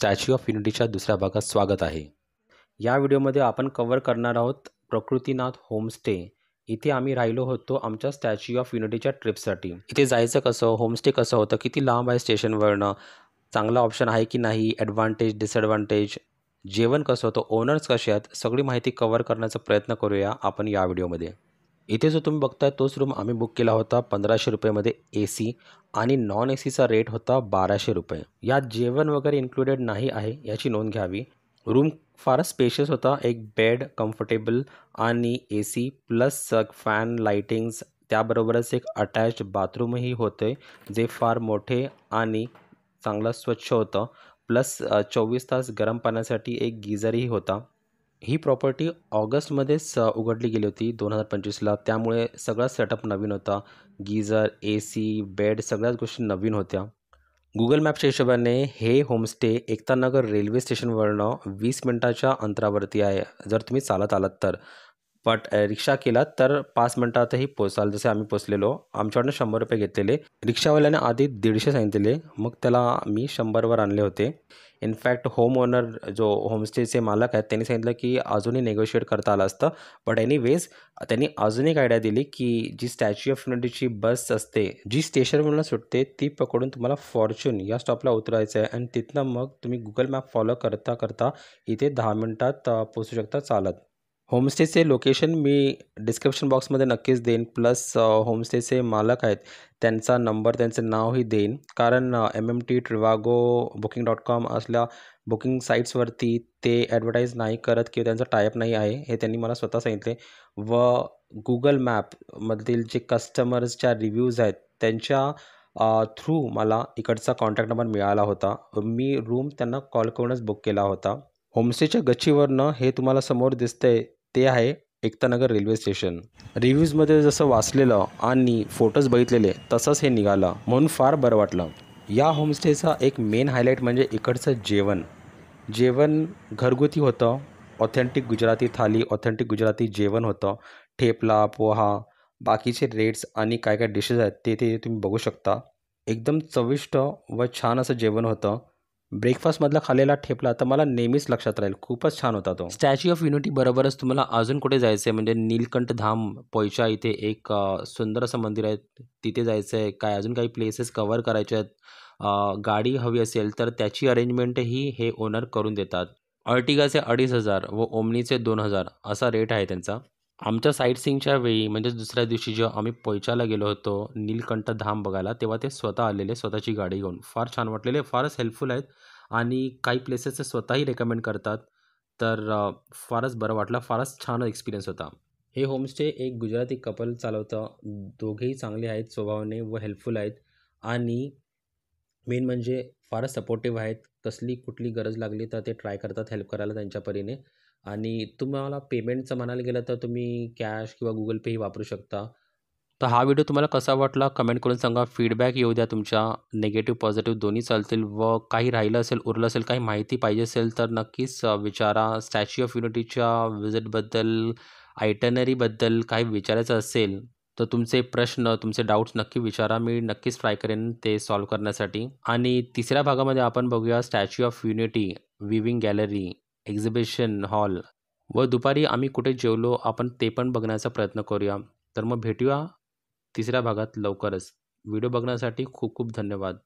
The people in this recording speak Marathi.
स्टॅच्यू ऑफ युनिटीच्या दुसऱ्या भागात स्वागत आहे. या व्हिडिओमध्ये आपण कव्हर करणार आहोत प्रकृतीनाथ होमस्टे. इथे आम्ही राहिलो होतो आमच्या स्टॅच्यू ऑफ युनिटीच्या ट्रिपसाठी. इथे जायचं कसं, होमस्टे कसं होतं, किती लांब आहे स्टेशनवरनं, चांगला ऑप्शन आहे की नाही, ॲडव्हान्टेज डिसॲडव्हान्टेज, जेवण कसं होतं, ओनर्स कसे आहेत, सगळी माहिती कव्हर करण्याचा प्रयत्न करूया आपण या व्हिडिओमध्ये. इथे जो तुम्ही बघताय तोच रूम आम्ही बुक केला होता 1500 रुपयेमध्ये AC आणि नॉन ACचा रेट होता 1200 रुपये. यात जेवण वगैरे इन्क्लुडेड नाही आहे याची नोंद घ्यावी. रूम फारच स्पेशियस होता. एक बेड कम्फर्टेबल आणि AC प्लस फॅन लाइटिंग्स, त्याबरोबरच एक अटॅच्ड बाथरूमही होते जे फार मोठे आणि चांगलं स्वच्छ होतं. प्लस 24 तास गरम पाण्यासाठी एक गिझरही होता. ही प्रॉपर्टी ऑगस्टमध्येच उघडली गेली होती 2025ला, त्यामुळे सगळा सेटअप नवीन होता. गीझर, AC, बेड सगळ्याच गोष्टी नवीन होत्या. गुगल मॅपच्या हिशोबाने हे होमस्टे एकतानगर रेल्वे स्टेशनवरनं 20 मिनिटाच्या अंतरावरती आहे जर तुम्ही चालत आलात तर. बट रिक्षा केलात तर 5 मिनिटातही पोचाल. जसे आम्ही पोचलेलो, आमच्याकडनं 100 रुपये घेतलेले. रिक्षावाल्याने आधी 150 सांगितलेले, मग त्याला मी 100वर आणले होते. इनफॅक्ट होम ओनर जो होमस्टेचे मालक आहेत त्यांनी सांगितलं की अजूनही नेगोशिएट करता आलं असतं. बट एनिवेज त्यांनी अजून एक आयडिया दिली की जी स्टॅच्यू ऑफ युनिटीची बस असते, जी स्टेशनवरून सुटते, ती पकडून तुम्हाला फॉर्च्यून या स्टॉपला उतरायचं आहे आणि तिथनं मग तुम्ही गुगल मॅप फॉलो करता करता इथे 10 मिनिटात पोचू शकता चालत. होमस्टेचे लोकेशन मी डिस्क्रिप्शन बॉक्समध्ये नक्कीच देईन. प्लस होमस्टेचे मालक आहेत त्यांचा नंबर, त्यांचं नावही देईन. कारण MMT, ट्रिवागो, Booking.com असल्या बुकिंग साईट्सवरती ते ॲडव्हर्टाईज नाही करत किंवा त्यांचा टायअप नाही आहे, हे त्यांनी मला स्वतः सांगितले. व गुगल मॅपमधील जे कस्टमर्सच्या रिव्ह्यूज आहेत त्यांच्या थ्रू मला इकडचा कॉन्टॅक्ट नंबर मिळाला होता. मी रूम त्यांना कॉल करूनच बुक केला होता. होमस्टेच्या गच्चीवरनं हे तुम्हाला समोर दिसतंय ते आहे एकतानगर रेल्वे स्टेशन. रिव्ह्यूजमध्ये जसं वाचलेलं आणि फोटोज बघितलेले तसंच हे निघालं, म्हणून फार बरं वाटलं. या होमस्टेचा एक मेन हायलाईट म्हणजे इकडचं जेवण घरगुती होतं. ऑथेंटिक गुजराती थाली, ऑथेंटिक गुजराती जेवण होतं. ठेपला, पोहा, बाकीचे रेट्स आणि काय काय डिशेस आहेत ते तुम्ही बघू शकता. एकदम चविष्ट व छान असं जेवण होतं. ब्रेकफास्टमधला खाल्लेला ठेपला तर मला नेहमीच लक्षात राहील, खूपच छान होता तो. स्टॅच्यू ऑफ युनिटी बरोबरच तुम्हाला अजून कुठे जायचं आहे म्हणजे नीलकंठ धाम पोयचा इथे एक सुंदर असं मंदिर आहे, तिथे जायचं आहे. काय अजून काही प्लेसेस कव्हर करायचे आहेत. गाडी हवी असेल तर त्याची अरेंजमेंटही हे ओनर करून देतात. अर्टिगाचे 2,500 व ओमनीचे 2,000 असा रेट आहे त्यांचा. आमच्या साईटसीइंगच्या वेळी म्हणजे दुसऱ्या दिवशी जेव्हा आम्ही पोयचाला गेलो होतो नीलकंठ धाम बघायला, तेव्हा ते स्वतः आलेले स्वतःची गाडी घेऊन. फार छान वाटलेले, फारच हेल्पफुल आहेत आणि काही प्लेसेस ते स्वतःही रेकमेंड करतात. तर फारच बरं वाटलं, फारच छान एक्सपिरियन्स होता. हे होमस्टे एक गुजराती कपल चालवतं. दोघेही चांगले आहेत स्वभावाने व हेल्पफुल आहेत आणि मेन म्हणजे फारच सपोर्टिव्ह आहेत. कसली कुठली गरज लागली तर ते ट्राय करतात हेल्प करायला त्यांच्या परीने. आणि तुम्हाला पेमेंटचं म्हणायला गेलं तर तुम्ही कॅश किंवा Google पेही वापरू शकता. तर हा व्हिडिओ तुम्हाला कसा वाटला कमेंट करून सांगा. फीडबॅक येऊ द्या तुमच्या. निगेटिव्ह पॉझिटिव्ह दोन्ही चालतील. व काही राहिलं असेल, उरलं असेल, काही माहिती पाहिजे असेल तर नक्कीच विचारा. स्टॅच्यू ऑफ युनिटीच्या व्हिजिटबद्दल, आयटनरीबद्दल काही विचारायचं असेल तर तुमचे प्रश्न, तुमचे डाऊट्स नक्की विचारा. मी नक्कीच ट्राय करेन ते सॉल्व्ह करण्यासाठी. आणि तिसऱ्या भागामध्ये आपण बघूया statue of unity, viewing gallery, exhibition hall व दुपारी आम्ही कुठे जेवलो आपण ते पण बघण्याचा प्रयत्न करूया. तर मग भेटूया तिसऱ्या भागात लवकरच. व्हिडिओ बघण्यासाठी खूप खूप धन्यवाद.